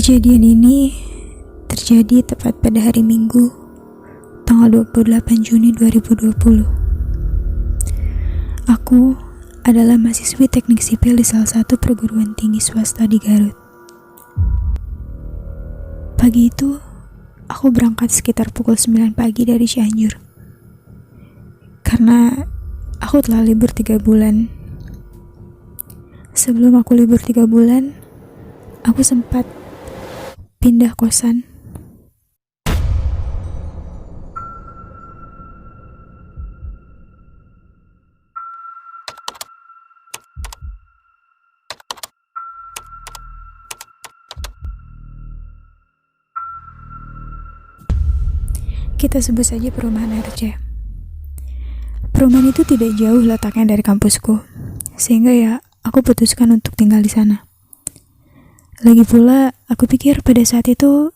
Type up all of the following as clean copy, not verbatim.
Kejadian ini terjadi tepat pada hari Minggu, tanggal 28 Juni 2020. Aku adalah mahasiswi teknik sipil di salah satu perguruan tinggi swasta di Garut. Pagi itu, aku berangkat sekitar pukul 9 pagi dari Cianjur. Karena aku telah libur 3 bulan. Sebelum aku libur 3 bulan, aku sempat pindah kosan. Kita sebut saja perumahan RC. Perumahan itu tidak jauh letaknya dari kampusku, sehingga ya aku putuskan untuk tinggal di sana. Lagi pula, aku pikir pada saat itu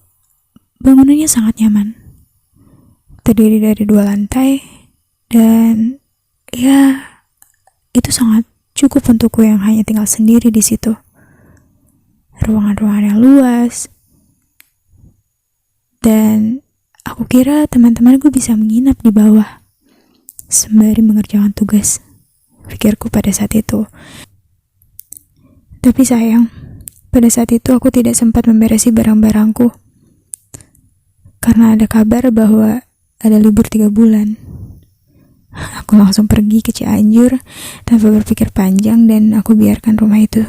bangunannya sangat nyaman. Terdiri dari 2 lantai, dan ya itu sangat cukup untukku yang hanya tinggal sendiri di situ. Ruangan-ruangan yang luas, dan aku kira teman-temanku bisa menginap di bawah sembari mengerjakan tugas, pikirku pada saat itu. Tapi sayang, pada saat itu aku tidak sempat memberesi barang-barangku karena ada kabar bahwa ada libur 3 bulan. Aku langsung pergi ke Cianjur tanpa berpikir panjang, dan aku biarkan rumah itu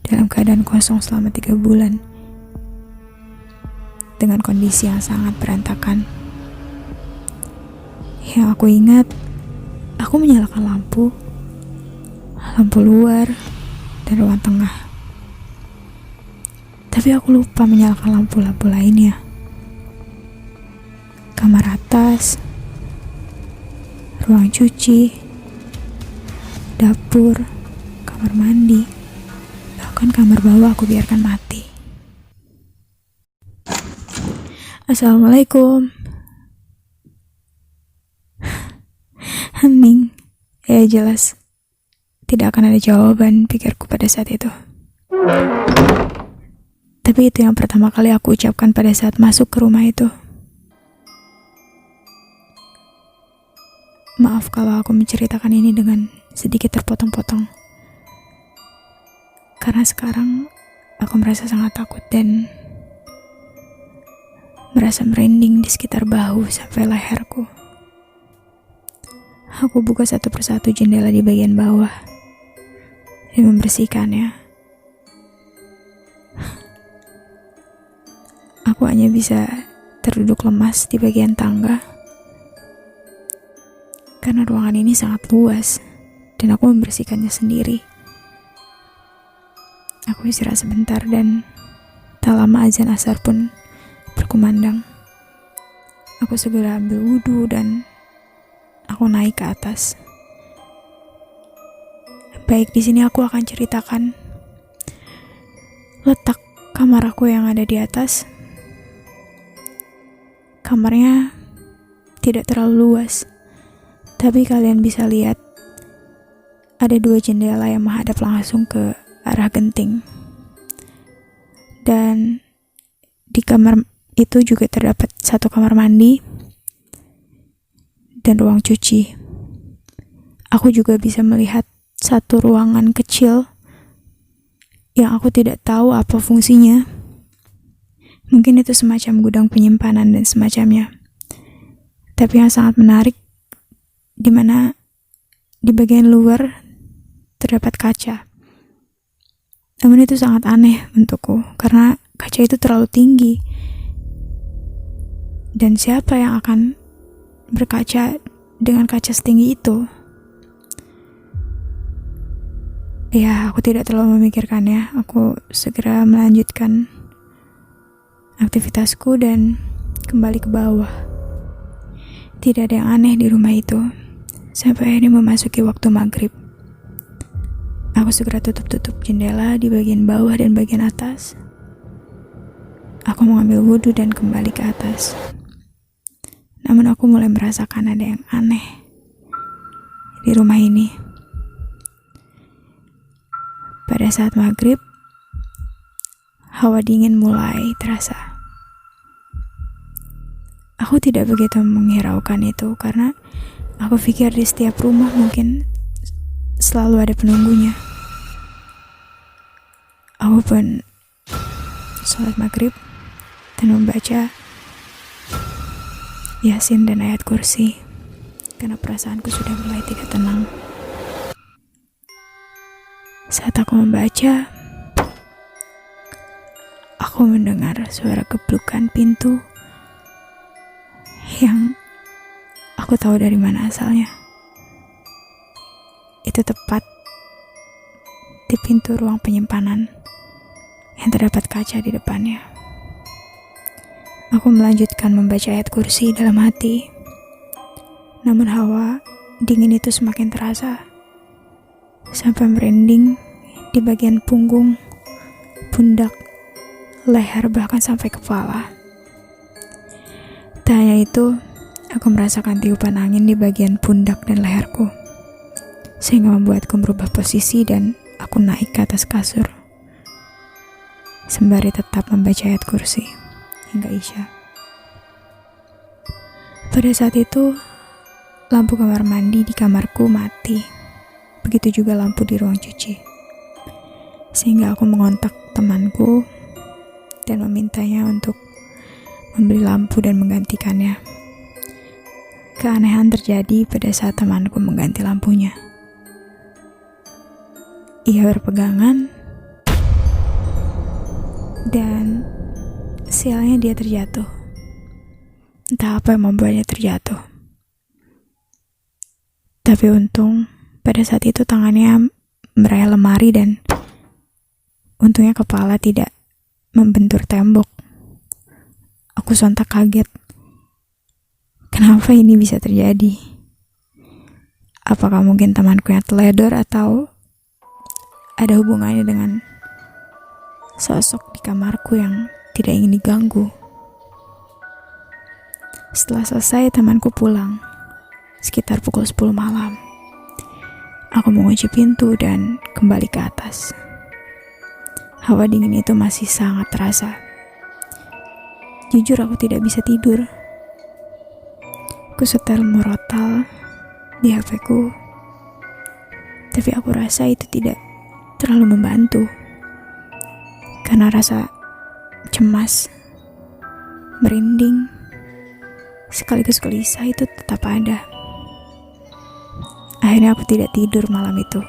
dalam keadaan kosong selama 3 bulan dengan kondisi yang sangat berantakan. Yang aku ingat, aku menyalakan lampu luar dan ruang tengah. Tapi aku lupa menyalakan lampu-lampu lainnya. Kamar atas, ruang cuci, dapur, kamar mandi, bahkan kamar bawah aku biarkan mati. Assalamualaikum. Hening. Ya jelas tidak akan ada jawaban, pikirku pada saat itu. Tapi itu yang pertama kali aku ucapkan pada saat masuk ke rumah itu. Maaf kalau aku menceritakan ini dengan sedikit terpotong-potong, karena sekarang aku merasa sangat takut dan merasa merinding di sekitar bahu sampai leherku. Aku buka satu persatu jendela di bagian bawah dan membersihkannya. Aku hanya bisa terduduk lemas di bagian tangga karena ruangan ini sangat luas dan aku membersihkannya sendiri. Aku istirahat sebentar dan tak lama azan asar pun berkumandang. Aku segera ambil wudhu dan aku naik ke atas. Baik, di sini aku akan ceritakan letak kamar aku yang ada di atas. Kamarnya tidak terlalu luas, tapi kalian bisa lihat ada 2 jendela yang menghadap langsung ke arah genting. Dan di kamar itu juga terdapat 1 kamar mandi dan ruang cuci. Aku juga bisa melihat 1 ruangan kecil yang aku tidak tahu apa fungsinya. Mungkin itu semacam gudang penyimpanan dan semacamnya. Tapi yang sangat menarik, di mana di bagian luar terdapat kaca. Namun itu sangat aneh untukku, karena kaca itu terlalu tinggi. Dan siapa yang akan berkaca dengan kaca setinggi itu? Ya, aku tidak terlalu memikirkannya. Aku segera melanjutkan aktivitasku dan kembali ke bawah. Tidak ada yang aneh di rumah itu sampai akhirnya memasuki waktu maghrib. Aku segera tutup jendela di bagian bawah dan bagian atas. Aku mengambil wudhu dan kembali ke atas. Namun aku mulai merasakan ada yang aneh di rumah ini. Pada saat maghrib, hawa dingin mulai terasa. Aku tidak begitu menghiraukan itu karena aku pikir di setiap rumah mungkin selalu ada penunggunya. Aku pun sholat maghrib dan membaca Yasin dan ayat kursi karena perasaanku sudah mulai tidak tenang. Saat aku membaca, aku mendengar suara geblukan pintu yang aku tahu dari mana asalnya. Itu tepat di pintu ruang penyimpanan yang terdapat kaca di depannya. Aku melanjutkan membaca ayat kursi dalam hati. Namun hawa dingin itu semakin terasa sampai merinding di bagian punggung, pundak, leher, bahkan sampai kepala. Tak hanya itu, aku merasakan tiupan angin di bagian pundak dan leherku, sehingga membuatku merubah posisi dan aku naik ke atas kasur, sembari tetap membaca ayat kursi hingga Isya. Pada saat itu, lampu kamar mandi di kamarku mati, begitu juga lampu di ruang cuci, sehingga aku mengontak temanku dan memintanya untuk membeli lampu dan menggantikannya. Keanehan terjadi pada saat temanku mengganti lampunya. Ia berpegangan dan sialnya dia terjatuh. Entah apa yang membuatnya terjatuh. Tapi untung pada saat itu tangannya meraih lemari dan untungnya kepala tidak membentur tembok. Aku sontak kaget. Kenapa ini bisa terjadi? Apakah mungkin temanku yang teledor atau ada hubungannya dengan sosok di kamarku yang tidak ingin diganggu? Setelah selesai, temanku pulang sekitar pukul 10 malam. Aku mengunci pintu dan kembali ke atas. Hawa dingin itu masih sangat terasa. Jujur aku tidak bisa tidur. Aku setel murotal di HP-ku, tapi aku rasa itu tidak terlalu membantu karena rasa cemas, merinding, sekaligus gelisah itu tetap ada. Akhirnya aku tidak tidur malam itu.